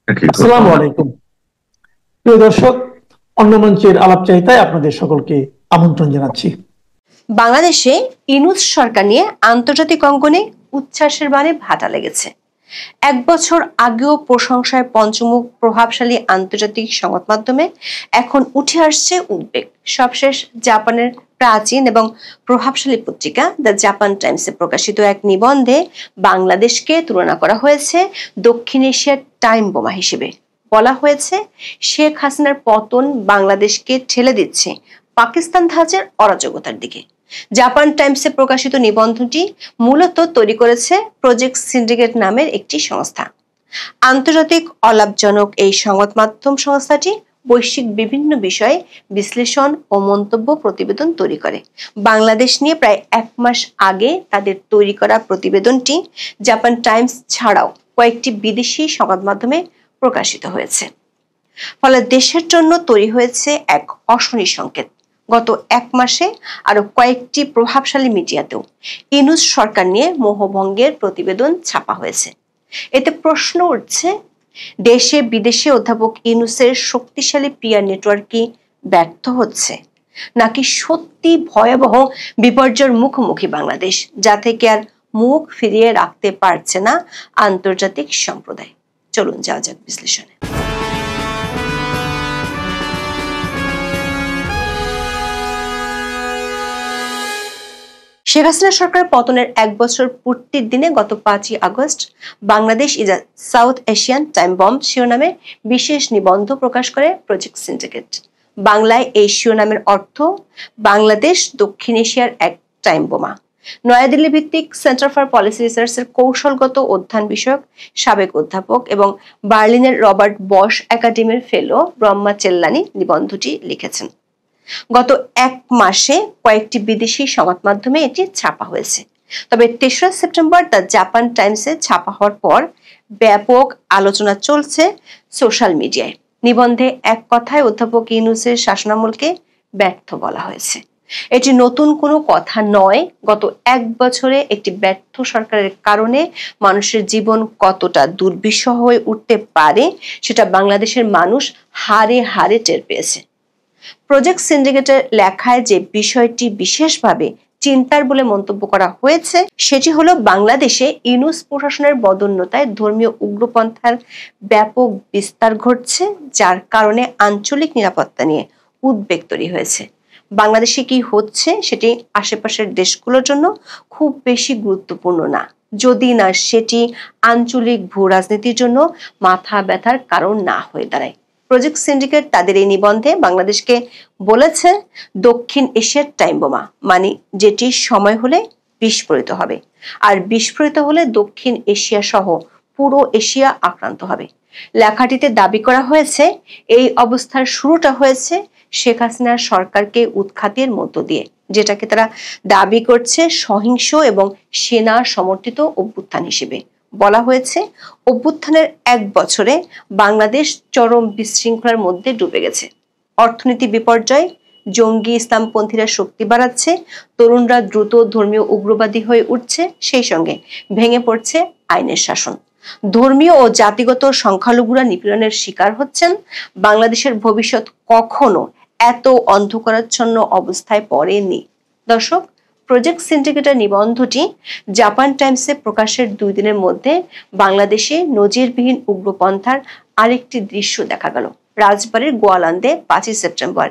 আসসালামু আলাইকুম প্রিয় দর্শক, অন্য মঞ্চের আলাপচারিতায় আপনাদের সকলকে আমন্ত্রণ জানাচ্ছি। বাংলাদেশে ইউনূস সরকার নিয়ে আন্তর্জাতিক অঙ্গনে উচ্ছ্বাসের বাণে ভাটা লেগেছে। এক বছর আগেও প্রশংসায় পঞ্চমুখ প্রভাবশালী আন্তর্জাতিক সংবাদ মাধ্যমে এখন উঠে আসছে উদ্বেগ। সবশেষ জাপানের প্রাচীন এবং প্রভাবশালী পত্রিকা দ্য জাপান টাইমসে প্রকাশিত এক নিবন্ধে বাংলাদেশকে তুলনা করা হয়েছে দক্ষিণ এশিয়ার টাইম বোমা হিসেবে। বলা হয়েছে শেখ হাসিনার পতন বাংলাদেশকে ঠেলে দিচ্ছে পাকিস্তান ধাঁচের অরাজকতার দিকে। জাপান টাইমসে প্রকাশিত নিবন্ধটি মূলত তৈরি করেছে প্রজেক্ট সিন্ডিকেট নামের একটি সংস্থা। আন্তর্জাতিক অলাভজনক এই সংবাদ মাধ্যম সংস্থাটি বৈশ্বিক বিভিন্ন বিষয়ে বিশ্লেষণ ও মন্তব্য প্রতিবেদন তৈরি করে। বাংলাদেশ নিয়ে প্রায় এক মাস আগে তাদের তৈরি করা প্রতিবেদনটি জাপান টাইমস ছাড়াও কয়েকটি বিদেশি সংবাদ মাধ্যমে প্রকাশিত হয়েছে। ফলে দেশের জন্য তৈরি হয়েছে এক অশনি সংকেত। গত এক মাসে আরো কয়েকটি প্রভাবশালী মিডিয়াতেও ইউনূস সরকার নিয়ে মোহভঙ্গের প্রতিবেদন ছাপা হয়েছে। এতে প্রশ্ন উঠছে, দেশে বিদেশে অধ্যাপক ইউনূসের শক্তিশালী পিআর নেটওয়ার্ক কি ব্যর্থ হচ্ছে, নাকি সত্যি ভয়াবহ বিপর্যয়ের মুখোমুখি বাংলাদেশ, যা থেকে আর মুখ ফিরিয়ে রাখতে পারছে না আন্তর্জাতিক সম্প্রদায়? চলুন যাওয়া যাক বিশ্লেষণে। শেখ হাসিনা সরকারের পতনের এক বছর পূর্তির দিনে গত 5ই August Bangladesh is a South Asian time bomb শিরোনামে বিশেষ নিবন্ধ প্রকাশ করে প্রজেক্ট সিন্ডিকেট। বাংলায় এই শিরোনামের অর্থ বাংলাদেশ দক্ষিণ এশিয়ার এক টাইম বোমা। নয়াদিল্লি ভিত্তিক সেন্টার ফর পলিসি রিসার্চের কৌশলগত অধ্যয়ন বিষয়ক সাবেক অধ্যাপক এবং বার্লিনের রবার্ট বশ একাডেমির ফেলো ব্রহ্মা চেল্লানি নিবন্ধটি লিখেছেন। গত এক মাসে কয়েকটি বিদেশি সংবাদ মাধ্যমে এটি ছাপা হয়েছে। তবে 3রা সেপ্টেম্বর দ্য জাপান টাইমসে ছাপা হওয়ার পর ব্যাপক আলোচনা চলছে সোশ্যাল মিডিয়ায়। নিবন্ধে এক কথায় অধ্যাপক ইউনূসের শাসনামলকে ব্যর্থ বলা হয়েছে। এটি নতুন কোনো কথা নয়। গত এক বছরে একটি ব্যর্থ সরকারের কারণে মানুষের জীবন কতটা দুর্বিষহ হয়ে উঠতে পারে সেটা বাংলাদেশের মানুষ হাড়ে হাড়ে টের পেয়েছে। প্রজেক্ট সিন্ডিকেটের লেখায় যে বিষয়টি বিশেষভাবে চিন্তার বলে মন্তব্য করা হয়েছে সেটি হলো বাংলাদেশে ইউনূস প্রশাসনের বদোন্নতায় ধর্মীয় উগ্রপন্থার ব্যাপক বিস্তার ঘটছে, যার কারণে আঞ্চলিক নিরাপত্তা নিয়ে উদ্বেগ তৈরি হয়েছে। বাংলাদেশে কি হচ্ছে সেটি আশেপাশের দেশগুলোর জন্য খুব বেশি গুরুত্বপূর্ণ না, যদি না সেটি আঞ্চলিক ভূ রাজনীতির জন্য মাথা ব্যথার কারণ না হয়ে দাঁড়ায়। প্রজেক্ট সিন্ডিকেট তাদের এই নিবন্ধে বাংলাদেশকে বলেছে দক্ষিণ এশিয়ার টাইম বোমা, মানে যেটি সময় হলে বিস্ফোরিত হবে, আর বিস্ফোরিত হলে দক্ষিণ এশিয়া সহ পুরো এশিয়া আক্রান্ত হবে। লেখাটিতে দাবি করা হয়েছে এই অবস্থার শুরুটা হয়েছে শেখ হাসিনার সরকারকে উৎখাতের মধ্য দিয়ে, যেটাকে তারা দাবি করছে সহিংস এবং সেনা সমর্থিত অভ্যুত্থান হিসেবে। বলা হয়েছে অভ্যুত্থানের এক বছরে বাংলাদেশ চরম বিশৃঙ্খলার মধ্যে ডুবে গেছে। অর্থনীতি বিপর্যয়, জঙ্গি ইসলামপন্থীরা শক্তি বাড়াচ্ছে, তরুণরা দ্রুত ধর্মীয় উগ্রবাদী হয়ে উঠছে, সেই সঙ্গে ভেঙে পড়ছে আইনের শাসন। ধর্মীয় ও জাতিগত সংখ্যালঘুরা নিপীড়নের শিকার হচ্ছেন। বাংলাদেশের ভবিষ্যৎ কখনো এত অন্ধকারাচ্ছন্ন অবস্থায় পড়েনি। দর্শক, প্রজেক্ট সিন্ডিকেটের নিবন্ধটি জাপান টাইমসে প্রকাশের 2 দিনের মধ্যে বাংলাদেশে নজিরবিহীন উগ্রপন্থার আরেকটি দৃশ্য দেখা গেল। রাজবাড়ীর গোয়ালন্দে 5ই সেপ্টেম্বর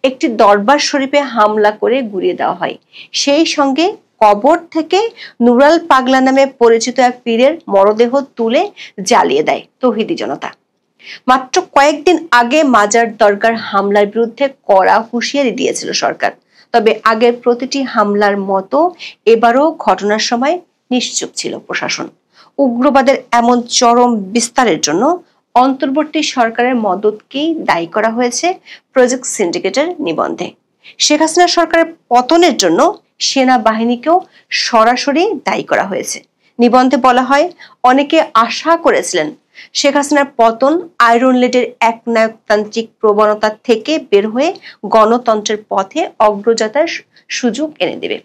একটি দরবার শরীফে হামলা করে গুড়িয়ে দেওয়া হয়। সেই সঙ্গে কবর থেকে নুরাল পাগলা নামে পরিচিত এক পীরের মরদেহ তুলে জ্বালিয়ে দেয় তৌহিদি জনতা। মাত্র কয়েকদিন আগে মাজার দরগার হামলার বিরুদ্ধে কড়া হুঁশিয়ারি দিয়েছিল সরকার। তবে আগের প্রতিটি হামলার মতো এবারও ঘটনার সময় নিশ্চুপ ছিল প্রশাসন। উগ্রবাদের এমন চরম বিস্তারের জন্য অন্তর্বর্তী সরকারের মদতকেই দায়ী করা হয়েছে প্রজেক্ট সিন্ডিকেটের নিবন্ধে। শেখ হাসিনা সরকারের পতনের জন্য সেনাবাহিনীকেও সরাসরি দায়ী করা হয়েছে। নিবন্ধে বলা হয়, অনেকে আশা করেছিলেন শেখ হাসিনার পতন আয়রন লেডের একনায়কতান্ত্রিক প্রবণতা থেকে বের হয়ে গণতন্ত্রের পথে অগ্রযাত্রার সুযোগ এনে দেবে।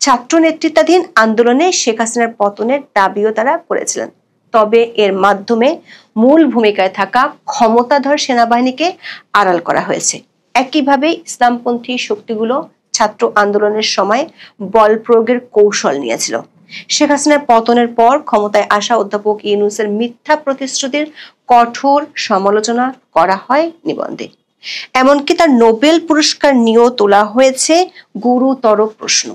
ছাত্র নেতৃত্বাধীন আন্দোলনে শেখ হাসিনার পতনের দাবিও তারা করেছিলেন। তবে এর মাধ্যমে মূল ভূমিকায় থাকা ক্ষমতাধর সেনাবাহিনীকে আড়াল করা হয়েছে। একইভাবে ইসলামপন্থী শক্তিগুলো ছাত্র আন্দোলনের সময় বল প্রয়োগের কৌশল নিয়েছিল। শেখ হাসিনার পতনের পর ক্ষমতায় আসা অধ্যাপক ইউনূসের মিথ্যা প্রতিশ্রুতির কঠোর সমালোচনা করা হয় নিবন্ধে। এমনকি তার নোবেল পুরস্কার নিয়েও তোলা হয়েছে গুরুতর প্রশ্ন।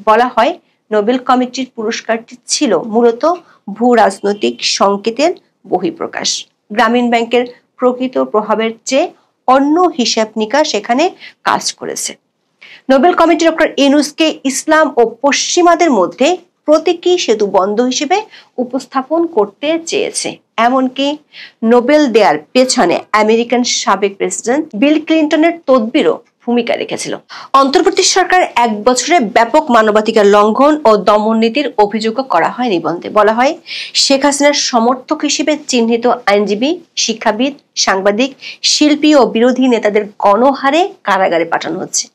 বলা হয় নোবেল কমিটির পুরস্কারটি ছিল মূলত ভূ রাজনৈতিক সংকেতের বহিঃপ্রকাশ। গ্রামীণ ব্যাংকের প্রকৃত প্রভাবের চেয়ে অন্য হিসাব নিকাশ সেখানে কাজ করেছে। নোবেল কমিটি ডক্টর ইউনূসকে ইসলাম ও পশ্চিমাদের মধ্যে প্রতীকী সেতু বন্ধ হিসেবে উপস্থাপন করতে চেয়েছে। এমনকি নোবেল দেওয়ার পেছনে আমেরিকান সাবেক প্রেসিডেন্ট বিল ক্লিন্টনের তদবিরও ভূমিকা রেখেছিল। অন্তর্বর্তী সরকার 1 বছরে ব্যাপক মানবাধিকার লঙ্ঘন ও দমন নীতির অভিযোগ করা হয় নিবন্ধে। বলা হয় শেখ হাসিনার সমর্থক হিসেবে চিহ্নিত আইনজীবী, শিক্ষাবিদ, সাংবাদিক, শিল্পী ও বিরোধী নেতাদের গণহারে কারাগারে পাঠানো হচ্ছে।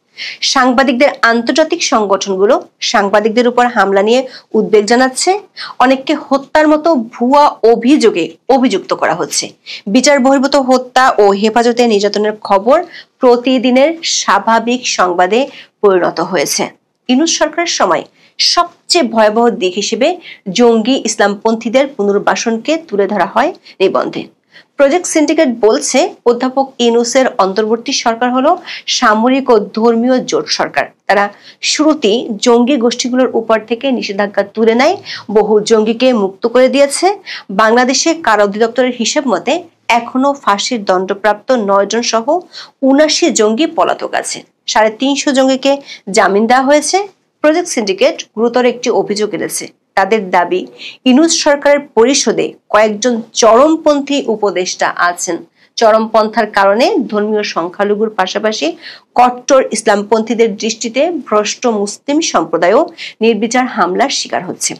সাংবাদিকদের আন্তর্জাতিক সংগঠনগুলো সাংবাদিকদের উপর হামলা নিয়ে উদ্বেগ জানাচ্ছে। অনেককে হত্যার মতো ভুয়া অভিযোগে অভিযুক্ত করা হচ্ছে। বিচার বহির্ভূত হত্যা ও হেফাজতে নির্যাতনের খবর প্রতিদিনের স্বাভাবিক সংবাদে পরিণত হয়েছে। ইউনূস সরকারের সময় সবচেয়ে ভয়াবহ দিক হিসেবে জঙ্গি ইসলামপন্থীদের পুনর্বাসনকে তুলে ধরা হয় নিবন্ধে। প্রজেক্ট সিন্ডিকেট বলছে অধ্যাপক ইউনূসের অন্তর্বর্তী সরকার হলো সামরিক ও ধর্মীয় জোট সরকার। তারা শুরুতেই জঙ্গি গোষ্ঠীগুলোর উপর থেকে নিষেধাজ্ঞা তুলে নেয়, বহু জঙ্গিকে মুক্ত করে দিয়েছে। বাংলাদেশে কারা অধিদপ্তরের হিসেব মতে এখনো ফাঁসির দণ্ডপ্রাপ্ত 9 জন সহ 79 জঙ্গি পলাতক আছে। 350 জঙ্গিকে জামিন দেওয়া হয়েছে। প্রজেক্ট সিন্ডিকেট গুরুতর একটি অভিযোগ এনেছে। তাদের দাবি ইউনূস সরকারের পরিষদে কয়েকজন চরমপন্থী উপদেষ্টা আছেন। চরমপন্থার কারণে ধর্মীয় সংখ্যালঘুর পাশাপাশি কট্টর ইসলামপন্থীদের দৃষ্টিতে ভ্রষ্ট মুসলিম সম্প্রদায়ও নির্বিচার হামলার শিকার হচ্ছে।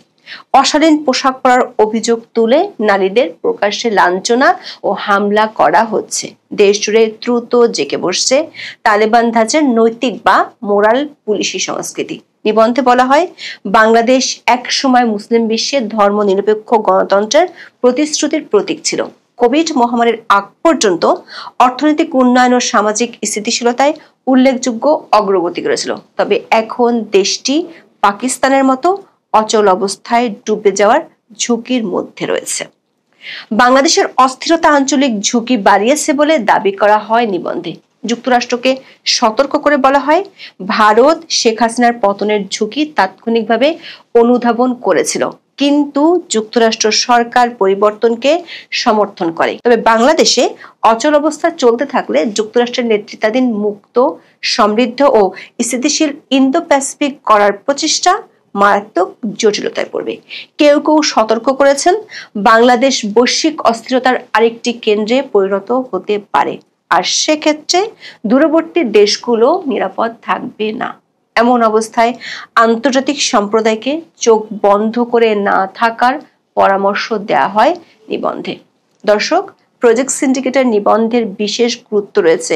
অশালীন পোশাক পরার অভিযোগ তুলে নারীদের প্রকাশ্যে লাঞ্ছনা ও হামলা করা হচ্ছে। দেশ জুড়ে দ্রুত জেঁকে বসছে তালেবান ধাঁচের নৈতিক বা মোরাল পুলিশি সংস্কৃতি। নিবন্ধে বলা হয় বাংলাদেশ এক সময় মুসলিম বিশ্বে ধর্ম নিরপেক্ষ গণতন্ত্রের প্রতিশ্রুতির প্রতীক ছিল। কোভিড মহামারীর আগ পর্যন্ত অর্থনৈতিক উন্নয়ন ও সামাজিক স্থিতিশীলতায় উল্লেখযোগ্য অগ্রগতি করেছিল। তবে এখন দেশটি পাকিস্তানের মতো অচল অবস্থায় ডুবে যাওয়ার ঝুঁকির মধ্যে রয়েছে। বাংলাদেশের অস্থিরতা আঞ্চলিক ঝুঁকি বাড়িয়েছে বলে দাবি করা হয় নিবন্ধে। যুক্তরাষ্ট্রকে সতর্ক করে বলা হয় ভারত শেখ হাসিনার পতনের ঝুঁকি তাৎক্ষণিকভাবে অনুধাবন করেছিল, কিন্তু যুক্তরাষ্ট্র সরকার পরিবর্তনকে সমর্থন করে। তবে বাংলাদেশে অচল অবস্থা চলতে থাকলে যুক্তরাষ্ট্রের নেতৃত্বাধীন মুক্ত, সমৃদ্ধ ও স্থিতিশীল ইন্দো প্যাসিফিক করার প্রচেষ্টা মারাত্মক জটিলতায় পড়বে। কেউ কেউ সতর্ক করেছেন বাংলাদেশ বৈশ্বিক অস্থিরতার আরেকটি কেন্দ্রে পরিণত হতে পারে, আর সেক্ষেত্রে দূরবর্তী দেশগুলো নিরাপদ থাকবে না। এমন অবস্থায় আন্তর্জাতিক সম্প্রদায়কে চোখ বন্ধ করে না থাকার পরামর্শ দেওয়া হয় নিবন্ধে। দর্শক, প্রজেক্ট সিন্ডিকেটের নিবন্ধের বিশেষ গুরুত্ব রয়েছে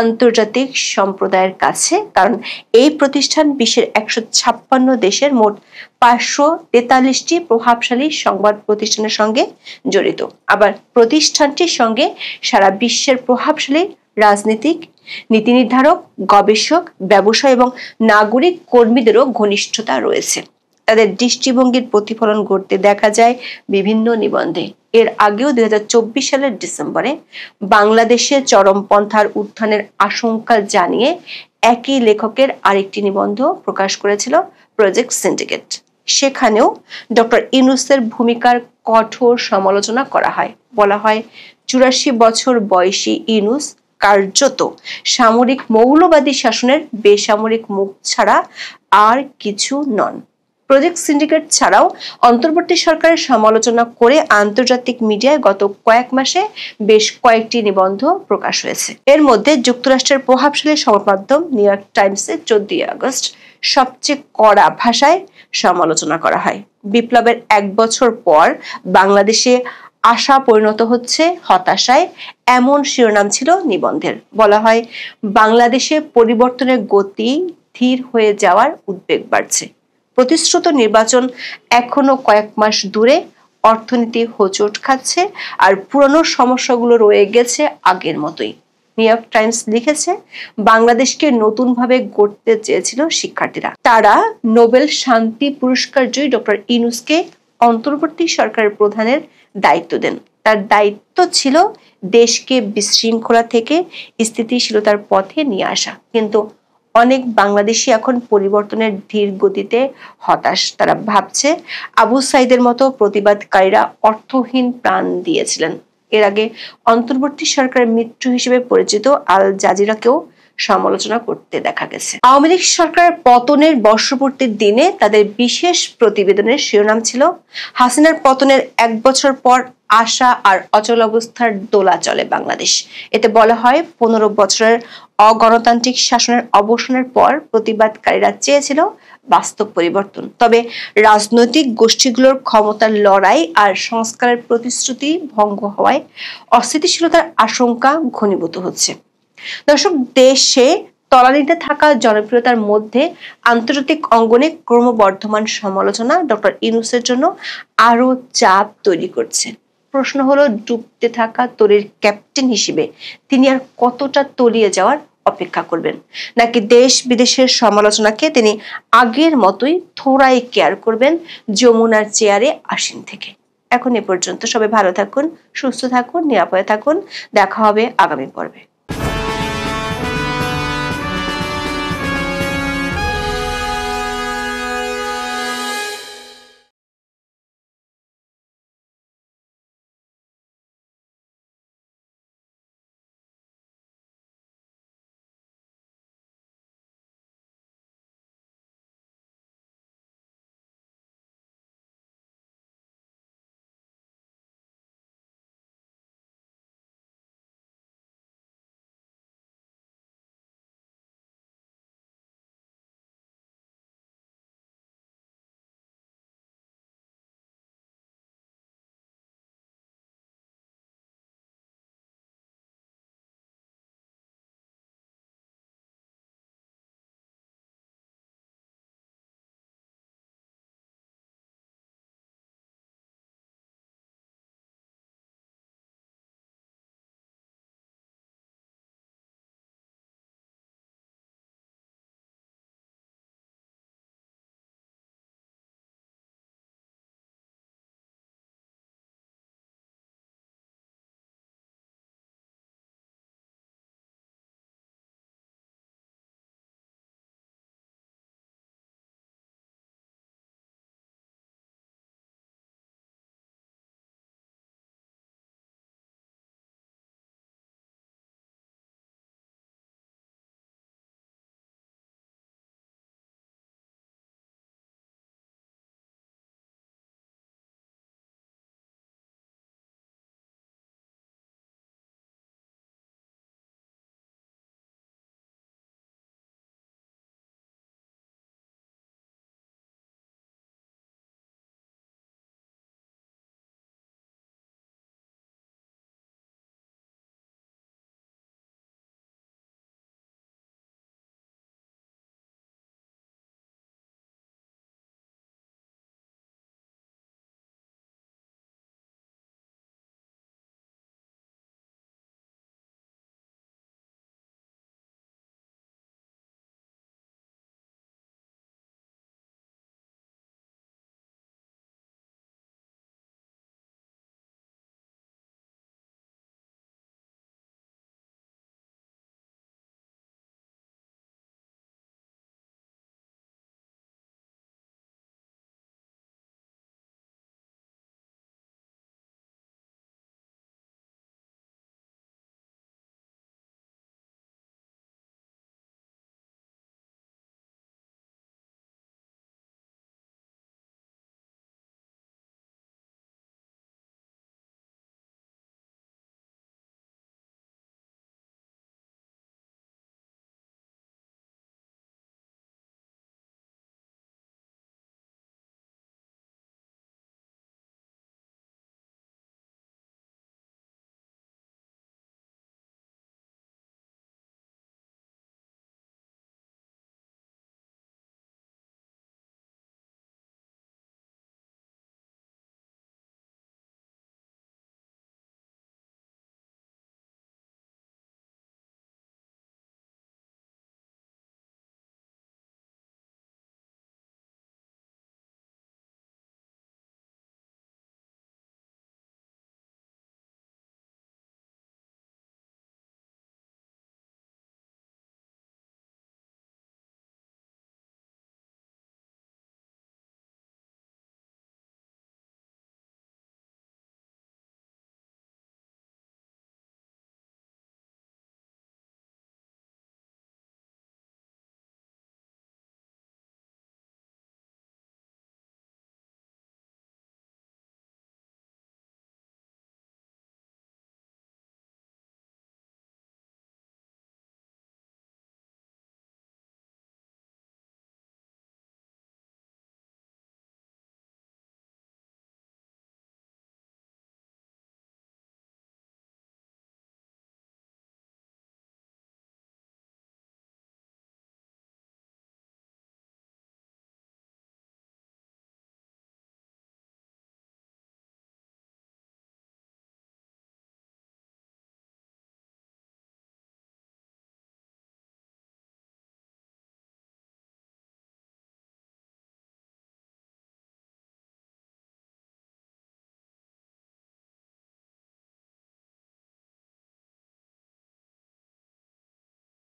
আন্তর্জাতিক সম্প্রদায়ের কাছে, কারণ এই প্রতিষ্ঠান বিশ্বের 156 দেশের মোট 543টি প্রভাবশালী সংবাদ প্রতিষ্ঠানের সঙ্গে জড়িত। আবার প্রতিষ্ঠানটির সঙ্গে সারা বিশ্বের প্রভাবশালী রাজনীতিক, নীতি নির্ধারক, গবেষক, ব্যবসায়ী এবং নাগরিক কর্মীদেরও ঘনিষ্ঠতা রয়েছে। তাদের দৃষ্টিভঙ্গির প্রতিফলন ঘটতে দেখা যায় বিভিন্ন নিবন্ধে। এর আগেও 2024 সালের ডিসেম্বরে বাংলাদেশে চরমপন্থার উত্থানের আশঙ্কা জানিয়ে একই লেখকের আরেকটি নিবন্ধ প্রকাশ করেছিল প্রজেক্ট সিন্ডিকেট। সেখানেও ডক্টর ইউনূসের ভূমিকার কঠোর সমালোচনা করা হয়। বলা হয় 84 বছর বয়সী ইউনূস কার্যত সামরিক মৌলবাদী শাসনের বেসামরিক মুখ ছাড়া আর কিছু নন। প্রজেক্ট সিন্ডিকেট ছাড়াও অন্তর্বর্তী সরকারের সমালোচনা করে আন্তর্জাতিক মিডিয়ায় গত কয়েক মাসে বেশ কয়েকটি নিবন্ধ প্রকাশ হয়েছে। এর মধ্যে যুক্তরাষ্ট্রের প্রভাবশালী সংবাদ মাধ্যম নিউ ইয়র্ক টাইমসে 14 আগস্ট সবচেয়ে কড়া ভাষায় সমালোচনা করা হয়। বিপ্লবের 1 বছর পর বাংলাদেশে আশা পরিণত হচ্ছে হতাশায়, এমন শিরোনাম ছিল নিবন্ধের। বলা হয় বাংলাদেশে পরিবর্তনের গতি ধীর হয়ে যাওয়ার উদ্বেগ বাড়ছে। প্রতিশ্রুত নির্বাচন এখনো কয়েক মাস দূরে, অর্থনীতি হোঁচট খাচ্ছে আর পুরনো সমস্যাগুলো রয়ে গেছে আগের মতোই। নিউ ইয়র্ক টাইমস লিখেছে, বাংলাদেশকে নতুনভাবে গড়তে চেয়েছিল শিক্ষার্থীরা। তারা নোবেল শান্তি পুরস্কার জয়ী ডক্টর ইউনূসকে অন্তর্বর্তী সরকারের প্রধানের দায়িত্ব দেন। তার দায়িত্ব ছিল দেশকে বিশৃঙ্খলা থেকে স্থিতিশীলতার পথে নিয়ে আসা। কিন্তু অনেক বাংলাদেশি এখন পরিবর্তনের ধীর গতিতে হতাশ। তারা ভাবছে আবু সাইদের মতো প্রতিবাদকারীরা অর্থহীন প্রাণ দিয়েছিলেন। এর আগে অন্তর্বর্তী সরকারের মিত্র হিসেবে পরিচিত আল জাজিরাকেও সমালোচনা করতে দেখা গেছে। আওয়ামী লীগ সরকারের পতনের বর্ষপূর্তির দিনে তাদের বিশেষ প্রতিবেদনের শিরোনাম ছিল, হাসিনার পতনের 1 বছর পর আশা আর অচল অবস্থার দোলা চলে বাংলাদেশ। এতে বলা হয়, 15 বছরের অগণতান্ত্রিক শাসনের অবসানের পর প্রতিবাদকারীরা চেয়েছিল বাস্তব পরিবর্তন। তবে রাজনৈতিক গোষ্ঠীগুলোর ক্ষমতার লড়াই আর সংস্কারের প্রতিশ্রুতি ভঙ্গ হওয়ায় অস্থিতিশীলতার আশঙ্কা ঘনীভূত হচ্ছে। দর্শক, দেশে তলানিতে থাকা জনপ্রিয়তার মধ্যে আন্তর্জাতিক অঙ্গনে ক্রমবর্ধমান সমালোচনা ডক্টর ইউনূসের জন্য আরো চাপ তৈরি করছে। প্রশ্ন হলো, ডুবতে থাকা তরীর ক্যাপ্টেন হিসেবে তিনি আর কতটা তলিয়ে যাওয়ার অপেক্ষা করবেন, নাকি দেশ বিদেশের সমালোচনাকে তিনি আগের মতোই থোড়াই কেয়ার করবেন যমুনার চেয়ারে আসীন থেকে। এখন এ পর্যন্ত। সবাই ভালো থাকুন, সুস্থ থাকুন, নিরাপদে থাকুন। দেখা হবে আগামী পর্বে।